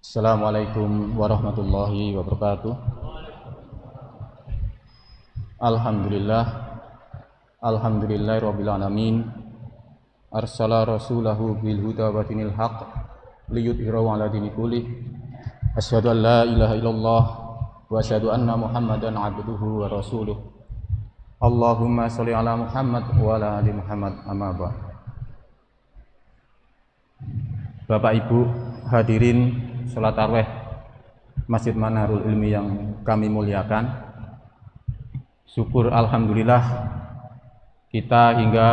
Assalamualaikum warahmatullahi wabarakatuh. Alhamdulillah, alhamdulillahirabbil alamin. Arsala rasulahu bil huda wa dinil haq liyudhhirahu 'ala dini kullih. Asyhadu an la ilaha illallah wa asyhadu anna Muhammadan 'abduhu wa rasuluh. Allahumma shalli 'ala Muhammad wa 'ala ali Muhammad, amma ba'd. Bapak Ibu hadirin sholat tarawih Masjid Manarul Ilmi yang kami muliakan, syukur alhamdulillah kita hingga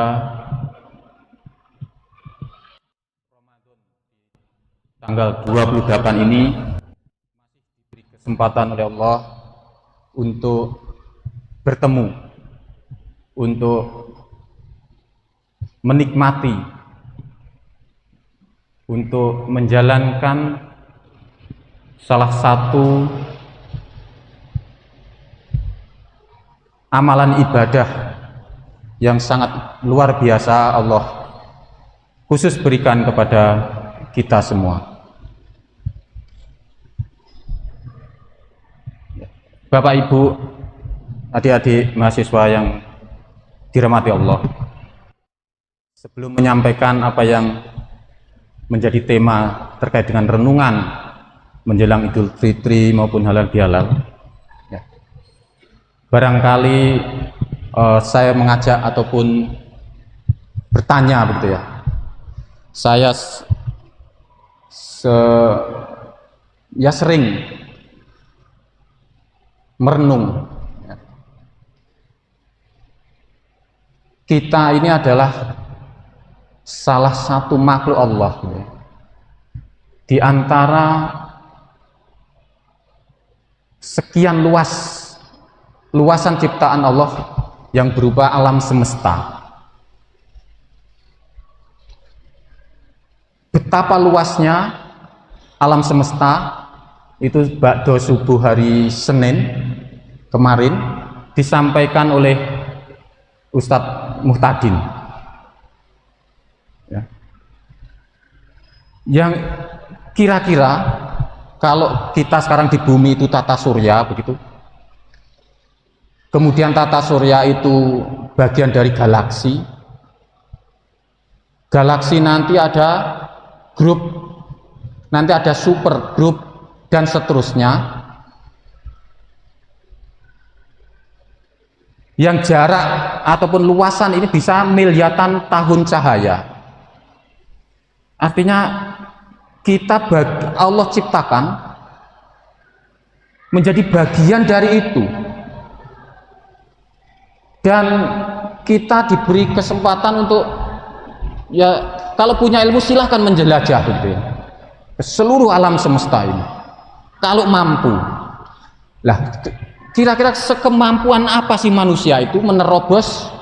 tanggal 28 ini masih diberi kesempatan oleh Allah untuk bertemu, untuk menikmati, untuk menjalankan salah satu amalan ibadah yang sangat luar biasa Allah khusus berikan kepada kita semua. Bapak Ibu, adik-adik mahasiswa yang dirahmati Allah, sebelum menyampaikan apa yang menjadi tema terkait dengan renungan menjelang Idul Fitri maupun halal bihalal, ya, barangkali saya mengajak ataupun bertanya begitu ya, saya sering merenung, ya. Kita ini adalah salah satu makhluk Allah, ya, di antara sekian luasan ciptaan Allah yang berupa alam semesta. Betapa luasnya alam semesta itu ba'da subuh hari Senin kemarin disampaikan oleh Ustadz Muhtadin, ya, yang kira-kira kalau kita sekarang di bumi itu tata surya begitu, kemudian tata surya itu bagian dari galaksi nanti ada grup, nanti ada super grup dan seterusnya, yang jarak ataupun luasan ini bisa miliaran tahun cahaya. Artinya kita Allah ciptakan menjadi bagian dari itu, dan kita diberi kesempatan untuk, ya, kalau punya ilmu silahkan menjelajah gitu ya, ke seluruh alam semesta ini kalau mampu. Lah, kira-kira sekemampuan apa sih manusia itu menerobos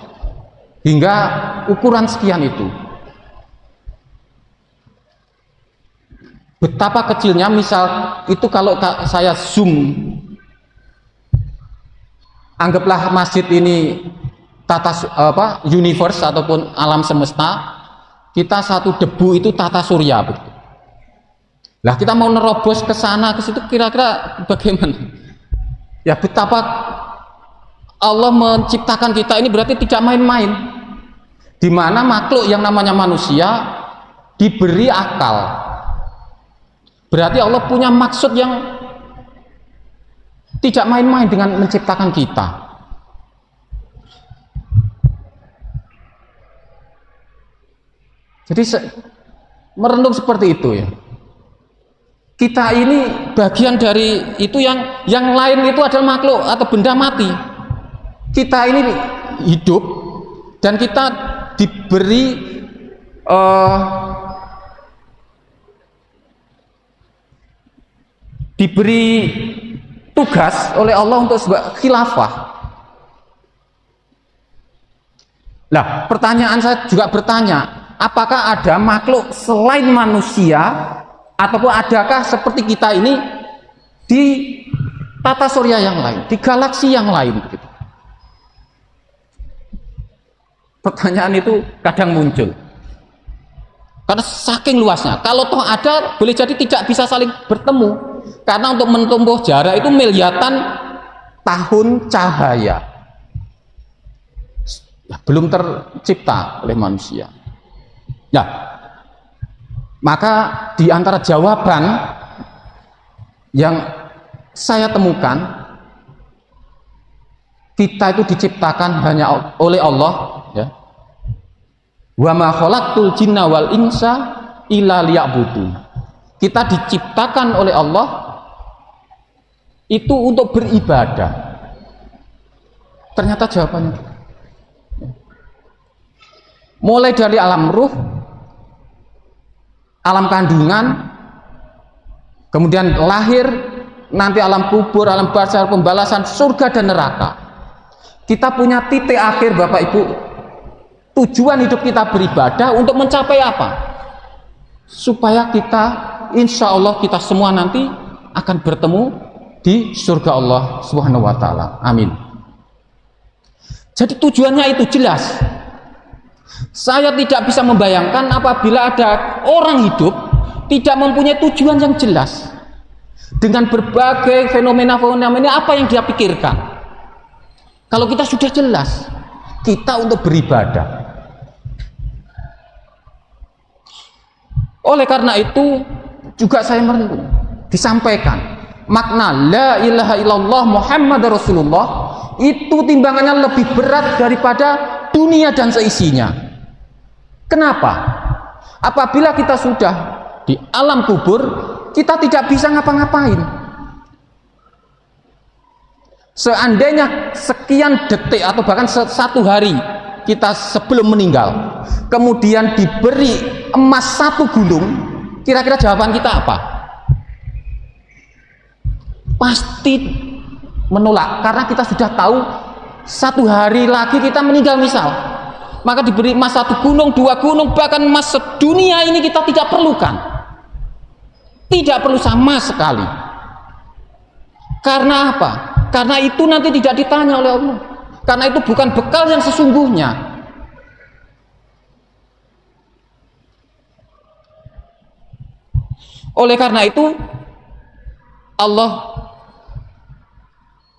hingga ukuran sekian itu? Betapa kecilnya, misal itu kalau saya zoom, anggaplah masjid ini universe ataupun alam semesta, kita satu debu itu tata surya begitu. Lah kita mau nerobos ke sana ke situ, kira-kira bagaimana? Ya, betapa Allah menciptakan kita ini berarti tidak main-main, di mana makhluk yang namanya manusia diberi akal. Berarti Allah punya maksud yang tidak main-main dengan menciptakan kita. Jadi merenung seperti itu ya. Kita ini bagian dari itu, yang lain itu adalah makhluk atau benda mati. Kita ini hidup dan kita diberi tugas oleh Allah untuk sebuah khilafah. Lah, pertanyaan saya juga bertanya, apakah ada makhluk selain manusia, ataupun adakah seperti kita ini di tata surya yang lain, di galaksi yang lain begitu? Pertanyaan itu kadang muncul. Karena saking luasnya. Kalau toh ada, boleh jadi tidak bisa saling bertemu. Karena untuk menempuh jarak itu miliaran tahun cahaya. Belum tercipta oleh manusia. Ya, maka di antara jawaban yang saya temukan, kita itu diciptakan hanya oleh Allah, ya. Wa ma khalaqtul jinna wal insa illa liya'budun. Kita diciptakan oleh Allah itu untuk beribadah. Ternyata jawabannya mulai dari alam ruh, alam kandungan, kemudian lahir, nanti alam kubur, alam barzakh, pembalasan, surga dan neraka. Kita punya titik akhir Bapak Ibu. Tujuan hidup kita beribadah untuk mencapai apa? Supaya kita, insya Allah kita semua nanti akan bertemu di surga Allah Subhanahu wa Ta'ala. Amin. Jadi tujuannya itu jelas. Saya tidak bisa membayangkan apabila ada orang hidup tidak mempunyai tujuan yang jelas. Dengan berbagai fenomena-fenomena apa yang dia pikirkan. Kalau kita sudah jelas, kita untuk beribadah. Oleh karena itu juga saya merenung, disampaikan makna la ilaha illallah Muhammad Rasulullah itu timbangannya lebih berat daripada dunia dan seisinya. Kenapa? Apabila kita sudah di alam kubur, kita tidak bisa ngapa-ngapain. Seandainya sekian detik atau bahkan satu hari kita sebelum meninggal, kemudian diberi emas satu gunung, kira-kira jawaban kita apa? Pasti menolak, karena kita sudah tahu satu hari lagi kita meninggal misal. Maka diberi emas satu gunung, dua gunung, bahkan emas sedunia ini kita tidak perlukan. Tidak perlu sama sekali. Karena apa? Karena itu nanti tidak ditanya oleh Allah. Karena itu bukan bekal yang sesungguhnya. Oleh karena itu Allah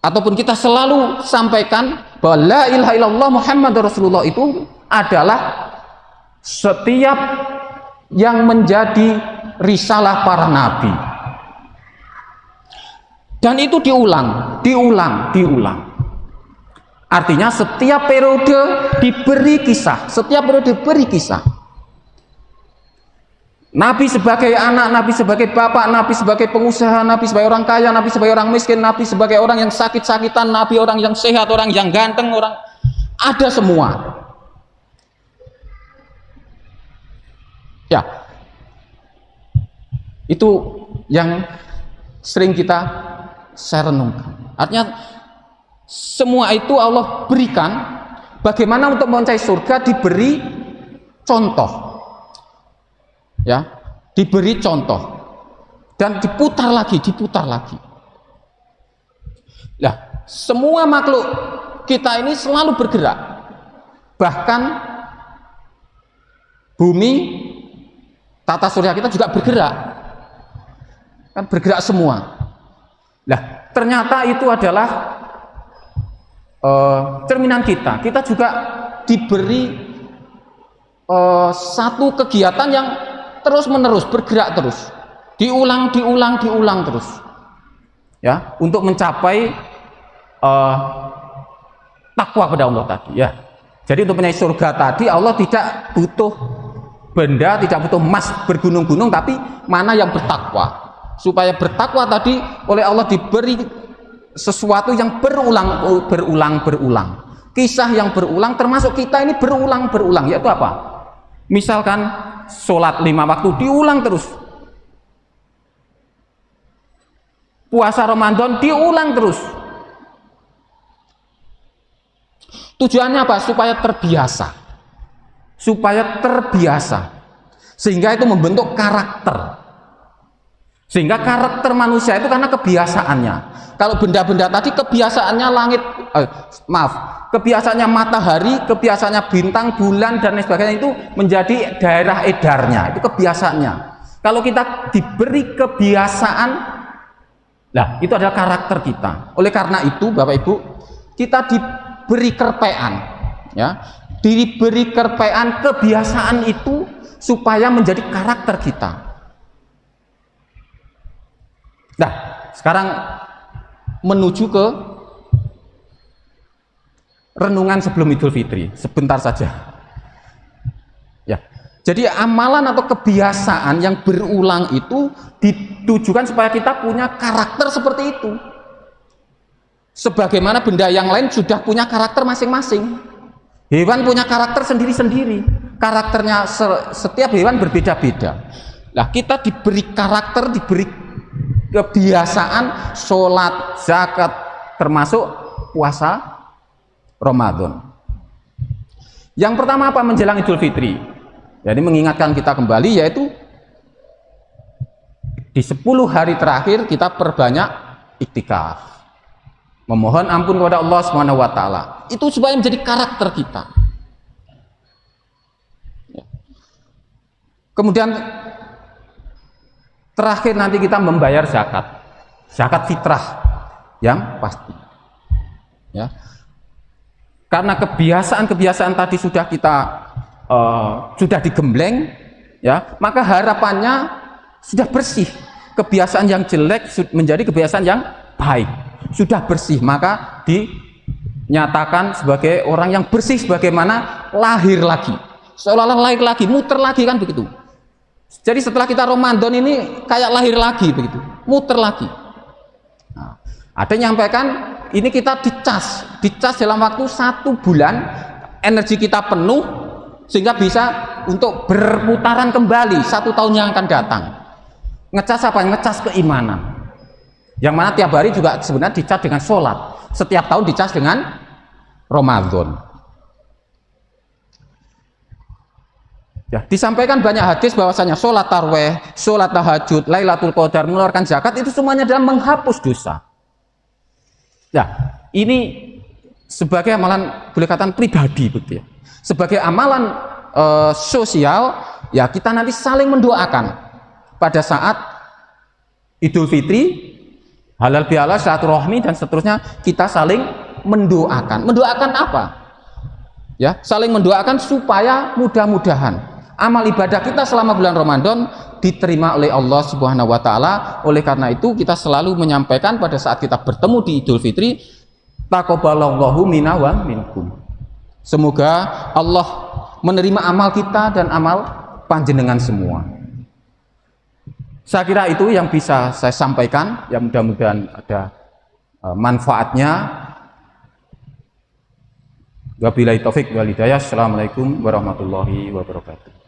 ataupun kita selalu sampaikan bahwa la ilaha illallah Muhammad Rasulullah itu adalah setiap yang menjadi risalah para nabi. Dan itu diulang. Artinya setiap periode diberi kisah, setiap periode diberi kisah. Nabi sebagai anak, Nabi sebagai bapak, Nabi sebagai pengusaha, Nabi sebagai orang kaya, Nabi sebagai orang miskin, Nabi sebagai orang yang sakit-sakitan, Nabi orang yang sehat, orang yang ganteng, orang ada semua. Ya, itu yang sering saya renungkan. Artinya semua itu Allah berikan. Bagaimana untuk mencapai surga diberi contoh. Ya, diberi contoh dan diputar lagi. Nah, semua makhluk kita ini selalu bergerak, bahkan bumi, tata surya kita juga bergerak, kan bergerak semua. Nah, ternyata itu adalah cerminan kita. Kita juga diberi satu kegiatan yang terus menerus bergerak terus, diulang terus, ya, untuk mencapai takwa kepada Allah tadi, ya. Jadi untuk mencapai surga tadi Allah tidak butuh benda, tidak butuh emas bergunung-gunung, tapi mana yang bertakwa. Supaya bertakwa tadi oleh Allah diberi sesuatu yang berulang, kisah yang berulang, termasuk kita ini berulang, yaitu apa? Misalkan sholat 5 waktu diulang terus, puasa Ramadan diulang terus. Tujuannya apa? Supaya terbiasa, sehingga itu membentuk karakter. Sehingga karakter manusia itu karena kebiasaannya. Kalau benda-benda tadi kebiasaannya langit, kebiasaannya matahari, kebiasaannya bintang, bulan dan lain sebagainya itu menjadi daerah edarnya, itu kebiasaannya. Kalau kita diberi kebiasaan, nah itu adalah karakter kita. Oleh karena itu, Bapak Ibu, kita diberi kerpean, ya, diberi kerpean kebiasaan itu supaya menjadi karakter kita. Nah, sekarang menuju ke renungan sebelum Idul Fitri, sebentar saja. Ya, jadi amalan atau kebiasaan yang berulang itu ditujukan supaya kita punya karakter seperti itu. Sebagaimana benda yang lain sudah punya karakter masing-masing. Hewan punya karakter sendiri-sendiri. Karakternya setiap hewan berbeda-beda. Nah, kita diberi karakter, diberi kebiasaan sholat, zakat, termasuk puasa Ramadan. Yang pertama apa menjelang Idul Fitri? Jadi mengingatkan kita kembali, yaitu di 10 hari terakhir kita perbanyak iktikaf, memohon ampun kepada Allah Subhanahu wa taala. Itu supaya menjadi karakter kita. Kemudian terakhir nanti kita membayar zakat fitrah yang pasti, ya, karena kebiasaan tadi sudah kita sudah digembleng, ya, maka harapannya sudah bersih. Kebiasaan yang jelek menjadi kebiasaan yang baik, sudah bersih, maka dinyatakan sebagai orang yang bersih, sebagaimana lahir lagi, seolah-olah lahir lagi, muter lagi, kan begitu. Jadi setelah kita Ramadan ini kayak lahir lagi begitu, muter lagi. Nah, ada yang nyampaikan ini kita dicas dalam waktu 1 bulan, energi kita penuh sehingga bisa untuk berputaran kembali 1 tahun yang akan datang. Ngecas apa? Ngecas keimanan. Yang mana tiap hari juga sebenarnya dicas dengan sholat, setiap tahun dicas dengan Ramadan. Ya, disampaikan banyak hadis bahwasanya sholat tarweh, sholat tahajud, Lailatul Qadar, mengeluarkan zakat itu semuanya adalah menghapus dosa. Ya, ini sebagai amalan boleh katakan pribadi, betul ya. Sebagai amalan sosial, ya kita nanti saling mendoakan pada saat Idul Fitri, halal bihalal, silaturahmi dan seterusnya, kita saling mendoakan. Mendoakan apa? Ya, saling mendoakan supaya mudah-mudahan amal ibadah kita selama bulan Ramadan diterima oleh Allah Subhanahu wa taala. Oleh karena itu kita selalu menyampaikan pada saat kita bertemu di Idul Fitri, taqabbalallahu minna wa minkum. Semoga Allah menerima amal kita dan amal panjenengan semua. Saya kira itu yang bisa saya sampaikan, ya, mudah-mudahan ada manfaatnya. Wabillahi taufik wal hidayah. Assalamualaikum warahmatullahi wabarakatuh.